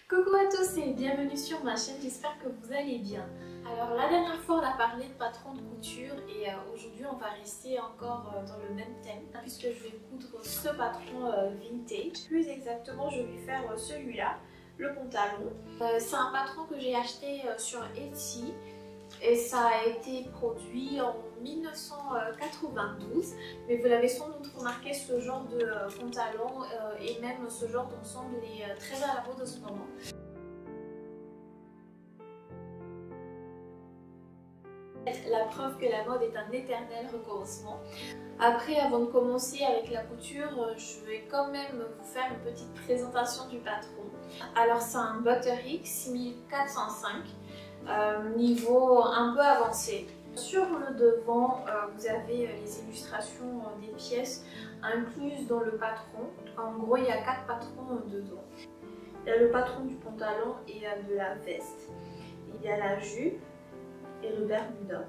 Coucou à tous et bienvenue sur ma chaîne, j'espère que vous allez bien. Alors la dernière fois on a parlé de patron de couture et aujourd'hui on va rester encore dans le même thème puisque je vais coudre ce patron vintage. Plus exactement je vais faire celui-là, le pantalon. C'est un patron que j'ai acheté sur Etsy et ça a été produit en 1992, mais vous l'avez sans doute remarqué, ce genre de pantalon et même ce genre d'ensemble est très à la mode en ce moment. La preuve que la mode est un éternel recommencement. Après, avant de commencer avec la couture, je vais quand même vous faire une petite présentation du patron. Alors c'est un Butterick 6405. Niveau un peu avancé. Sur le devant, vous avez les illustrations des pièces incluses dans le patron. En gros, il y a 4 patrons dedans. Il y a le patron du pantalon et de la veste. Il y a la jupe et le bermuda.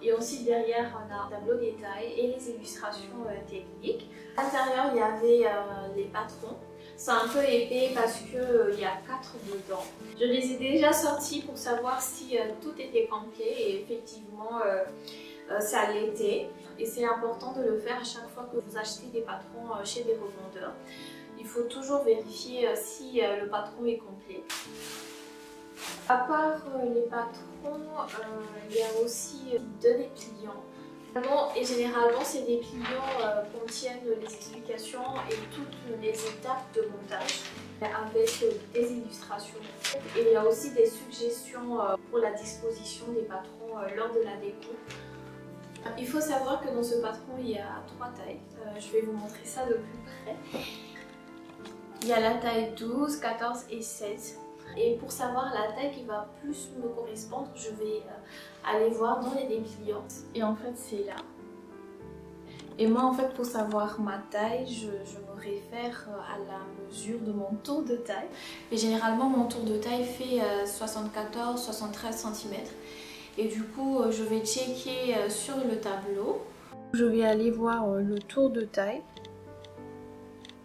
Et aussi derrière, on a un tableau détail et les illustrations techniques. À l'intérieur, il y avait les patrons. C'est un peu épais parce qu'il y a 4 dedans. Je les ai déjà sortis pour savoir si tout était complet et effectivement ça l'était. Et c'est important de le faire à chaque fois que vous achetez des patrons chez des revendeurs. Il faut toujours vérifier si le patron est complet. À part les patrons, il y a aussi de dépliants. Et généralement, ces dépliants contiennent les explications et toutes les étapes de montage avec des illustrations. Et il y a aussi des suggestions pour la disposition des patrons lors de la découpe. Il faut savoir que dans ce patron, il y a 3 tailles. Je vais vous montrer ça de plus près. Il y a la taille 12, 14 et 16. Et pour savoir la taille qui va plus me correspondre, je vais aller voir dans les dépliants. Et en fait, c'est là. Et moi, en fait, pour savoir ma taille, je me réfère à la mesure de mon tour de taille. Et généralement, mon tour de taille fait 74-73 cm. Et du coup, je vais checker sur le tableau. Je vais aller voir le tour de taille.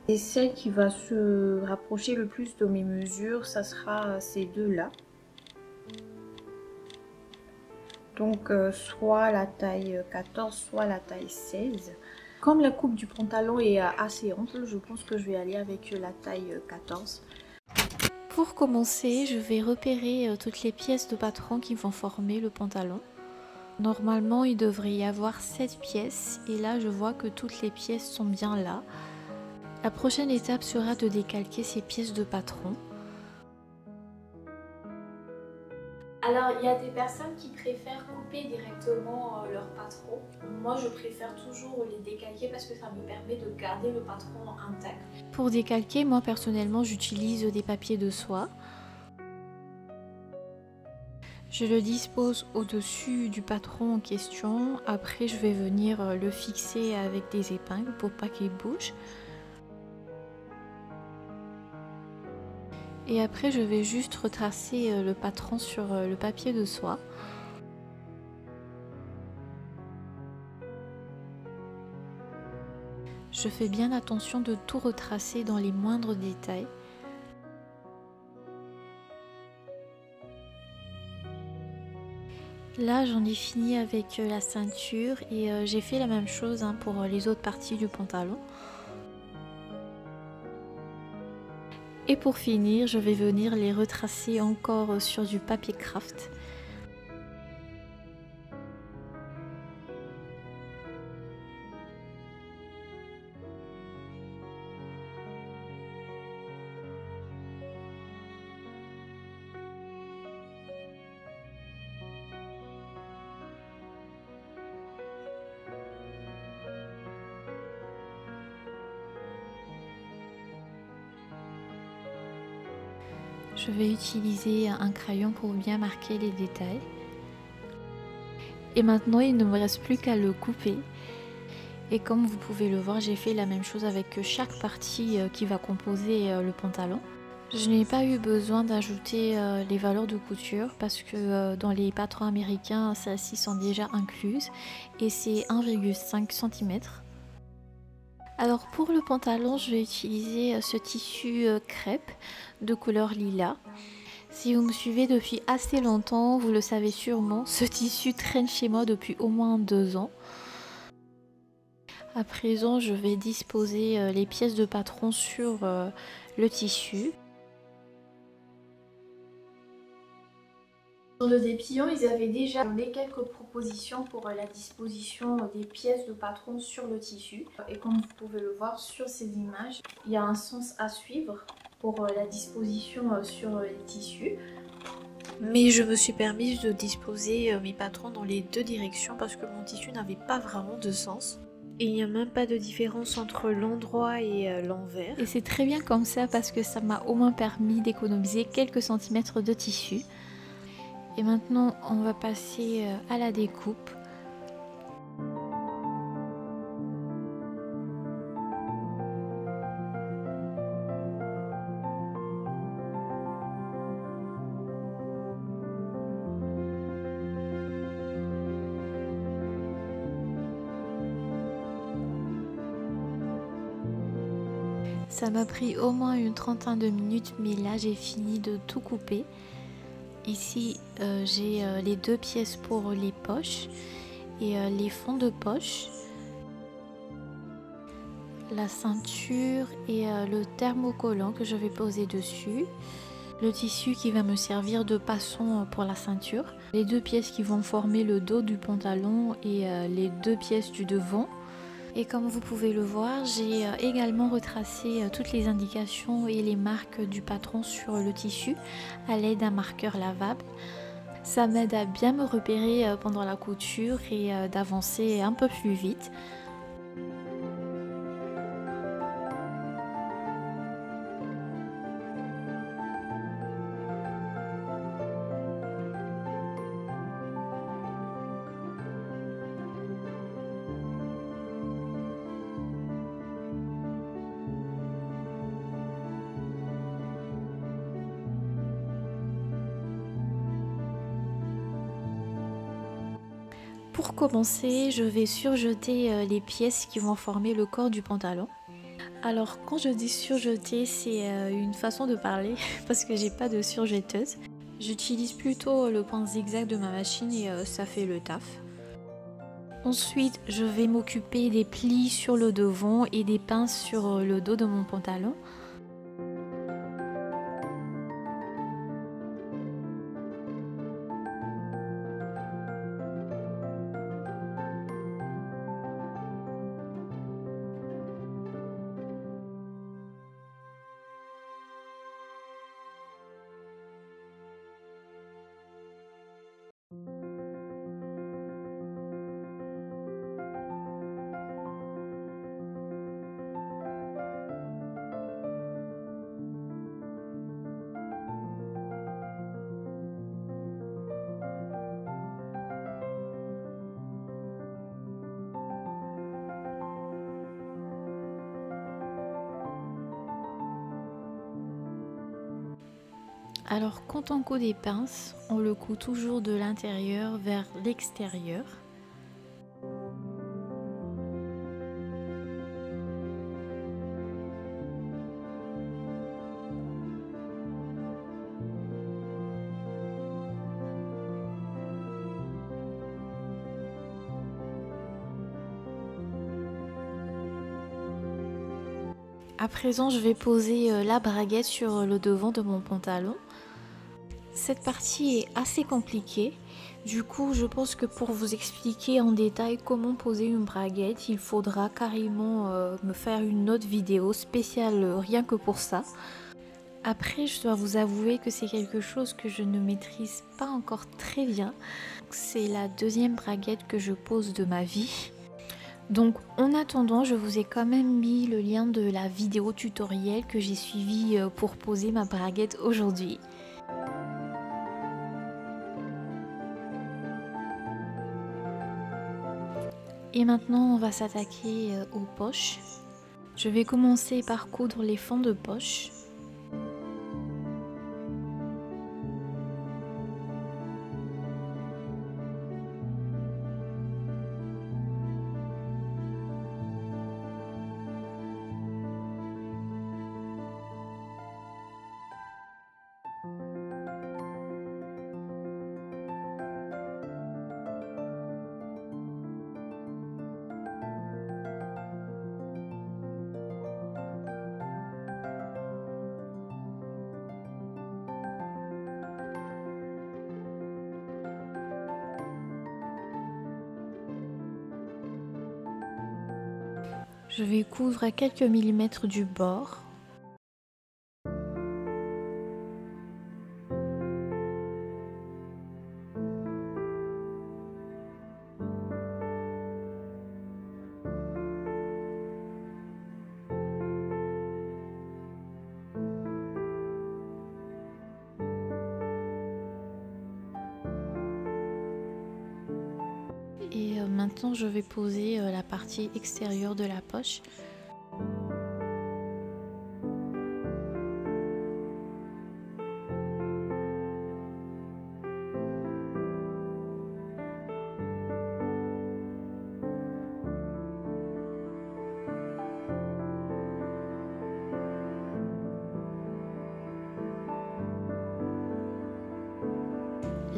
Et celle qui va se rapprocher le plus de mes mesures, ça sera ces deux-là. Donc soit la taille 14, soit la taille 16. Comme la coupe du pantalon est assez ample, je pense que je vais aller avec la taille 14. Pour commencer, je vais repérer toutes les pièces de patron qui vont former le pantalon. Normalement, il devrait y avoir 7 pièces et là, je vois que toutes les pièces sont bien là. La prochaine étape sera de décalquer ces pièces de patron. Alors, il y a des personnes qui préfèrent couper directement leur patron. Moi, je préfère toujours les décalquer parce que ça me permet de garder le patron intact. Pour décalquer, moi personnellement, j'utilise des papiers de soie. Je le dispose au-dessus du patron en question. Après, je vais venir le fixer avec des épingles pour pas qu'il bouge. Et après, je vais juste retracer le patron sur le papier de soie. Je fais bien attention de tout retracer dans les moindres détails. Là, j'en ai fini avec la ceinture et j'ai fait la même chose pour les autres parties du pantalon. Et pour finir, je vais venir les retracer encore sur du papier craft. Je vais utiliser un crayon pour bien marquer les détails. Et maintenant, il ne me reste plus qu'à le couper. Et comme vous pouvez le voir, j'ai fait la même chose avec chaque partie qui va composer le pantalon. Je n'ai pas eu besoin d'ajouter les valeurs de couture parce que dans les patrons américains, celles-ci sont déjà incluses et c'est 1,5 cm. Alors pour le pantalon, je vais utiliser ce tissu crêpe de couleur lilas. Si vous me suivez depuis assez longtemps, vous le savez sûrement, ce tissu traîne chez moi depuis au moins 2 ans. À présent, je vais disposer les pièces de patron sur le tissu. Sur le dépillant, ils avaient déjà donné quelques propositions pour la disposition des pièces de patron sur le tissu. Et comme vous pouvez le voir sur ces images, il y a un sens à suivre pour la disposition sur les tissus. Mais je me suis permise de disposer mes patrons dans les deux directions parce que mon tissu n'avait pas vraiment de sens. Et il n'y a même pas de différence entre l'endroit et l'envers. Et c'est très bien comme ça parce que ça m'a au moins permis d'économiser quelques centimètres de tissu. Et maintenant, on va passer à la découpe. Ça m'a pris au moins une trentaine de minutes, mais là j'ai fini de tout couper. Ici, j'ai les deux pièces pour les poches et les fonds de poche, la ceinture et le thermocollant que je vais poser dessus, le tissu qui va me servir de passant pour la ceinture, les deux pièces qui vont former le dos du pantalon et les deux pièces du devant. Et comme vous pouvez le voir, j'ai également retracé toutes les indications et les marques du patron sur le tissu à l'aide d'un marqueur lavable. Ça m'aide à bien me repérer pendant la couture et d'avancer un peu plus vite. Pour commencer, je vais surjeter les pièces qui vont former le corps du pantalon. Alors quand je dis surjeter, c'est une façon de parler parce que j'ai pas de surjetteuse. J'utilise plutôt le point zigzag de ma machine et ça fait le taf. Ensuite, je vais m'occuper des plis sur le devant et des pinces sur le dos de mon pantalon. Alors quand on coud des pinces, on le coud toujours de l'intérieur vers l'extérieur. À présent, je vais poser la braguette sur le devant de mon pantalon. Cette partie est assez compliquée. Du coup, je pense que pour vous expliquer en détail comment poser une braguette, il faudra carrément me faire une autre vidéo spéciale rien que pour ça. Après, je dois vous avouer que c'est quelque chose que je ne maîtrise pas encore très bien. C'est la deuxième braguette que je pose de ma vie. Donc en attendant, je vous ai quand même mis le lien de la vidéo tutoriel que j'ai suivi pour poser ma braguette aujourd'hui. Et maintenant, on va s'attaquer aux poches. Je vais commencer par coudre les fonds de poche. Je vais coudre à quelques millimètres du bord. Et maintenant je vais poser la partie extérieure de la poche.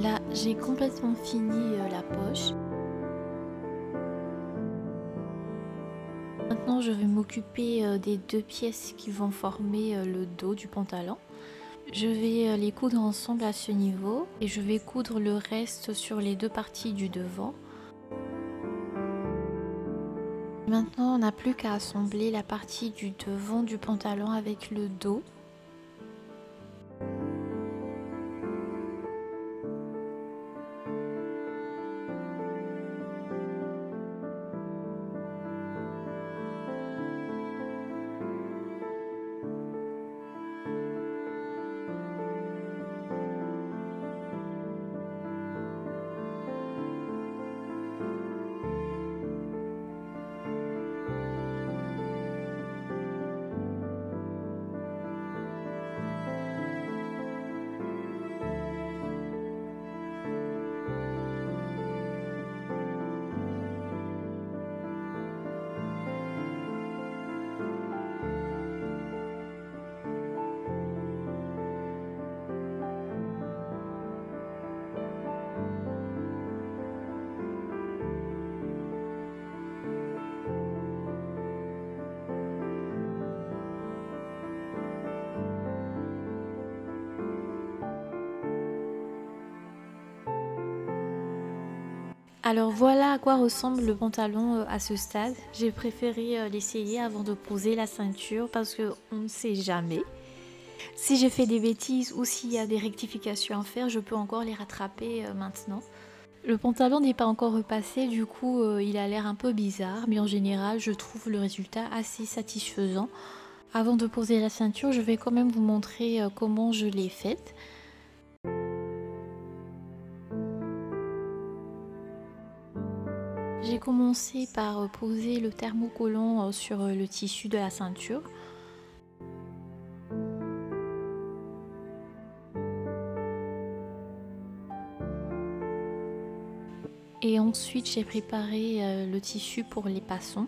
Là, j'ai complètement fini la poche. Maintenant, je vais m'occuper des deux pièces qui vont former le dos du pantalon. Je vais les coudre ensemble à ce niveau et je vais coudre le reste sur les deux parties du devant. Maintenant, on n'a plus qu'à assembler la partie du devant du pantalon avec le dos. Alors voilà à quoi ressemble le pantalon à ce stade. J'ai préféré l'essayer avant de poser la ceinture parce qu'on ne sait jamais. Si j'ai fait des bêtises ou s'il y a des rectifications à faire, je peux encore les rattraper maintenant. Le pantalon n'est pas encore repassé, du coup il a l'air un peu bizarre, mais en général je trouve le résultat assez satisfaisant. Avant de poser la ceinture, je vais quand même vous montrer comment je l'ai faite. J'ai commencé par poser le thermocollant sur le tissu de la ceinture. Et ensuite j'ai préparé le tissu pour les passons.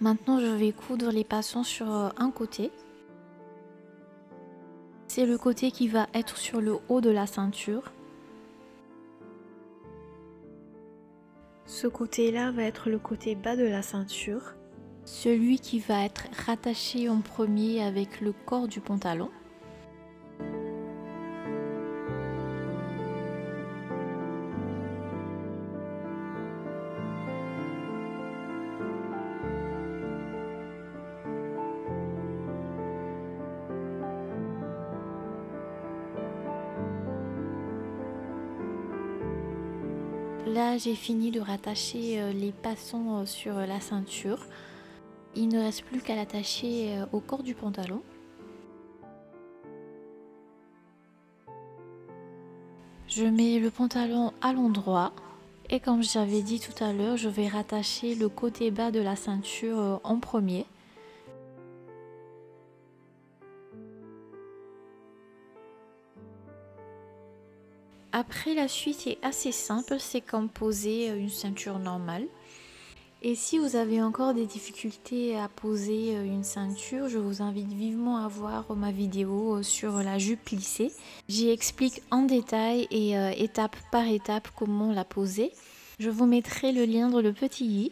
Maintenant je vais coudre les passons sur un côté. C'est le côté qui va être sur le haut de la ceinture. Ce côté-là va être le côté bas de la ceinture. Celui qui va être rattaché en premier avec le corps du pantalon. Là, j'ai fini de rattacher les passants sur la ceinture. Il ne reste plus qu'à l'attacher au corps du pantalon. Je mets le pantalon à l'endroit et comme j'avais dit tout à l'heure, je vais rattacher le côté bas de la ceinture en premier. Après, la suite est assez simple, c'est comme poser une ceinture normale. Et si vous avez encore des difficultés à poser une ceinture, je vous invite vivement à voir ma vidéo sur la jupe plissée. J'y explique en détail et étape par étape comment la poser. Je vous mettrai le lien dans le petit i.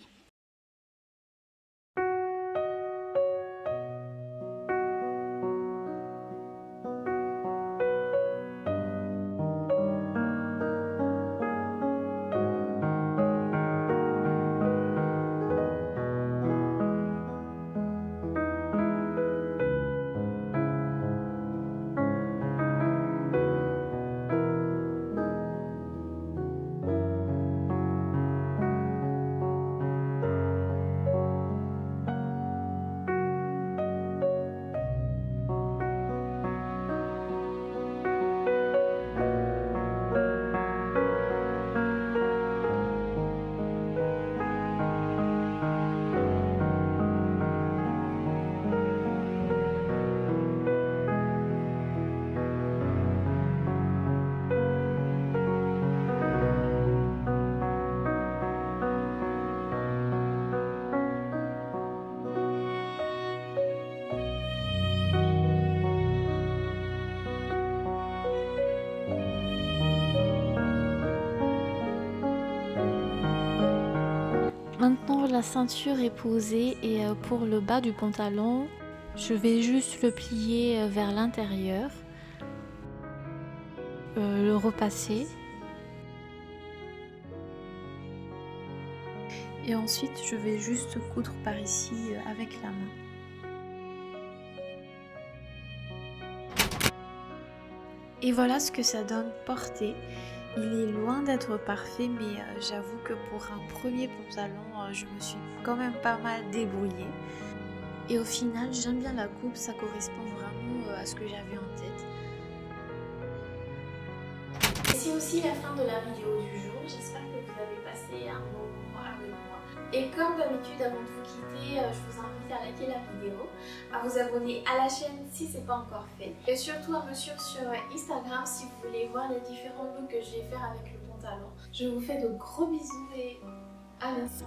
Maintenant la ceinture est posée et pour le bas du pantalon, je vais juste le plier vers l'intérieur, le repasser et ensuite je vais juste coudre par ici avec la main. Et voilà ce que ça donne porté. Il est loin d'être parfait, mais j'avoue que pour un premier pantalon, je me suis quand même pas mal débrouillée. Et au final, j'aime bien la coupe, ça correspond vraiment à ce que j'avais en tête. Et c'est aussi la fin de la vidéo du jour. J'espère que vous avez passé un bon moment avec moi. Et comme d'habitude, avant de vous quitter, je vous invite à liker la vidéo, à vous abonner à la chaîne si ce n'est pas encore fait. Et surtout à me suivre sur Instagram si vous voulez voir les différents looks que je vais faire avec le pantalon. Je vous fais de gros bisous et à bientôt.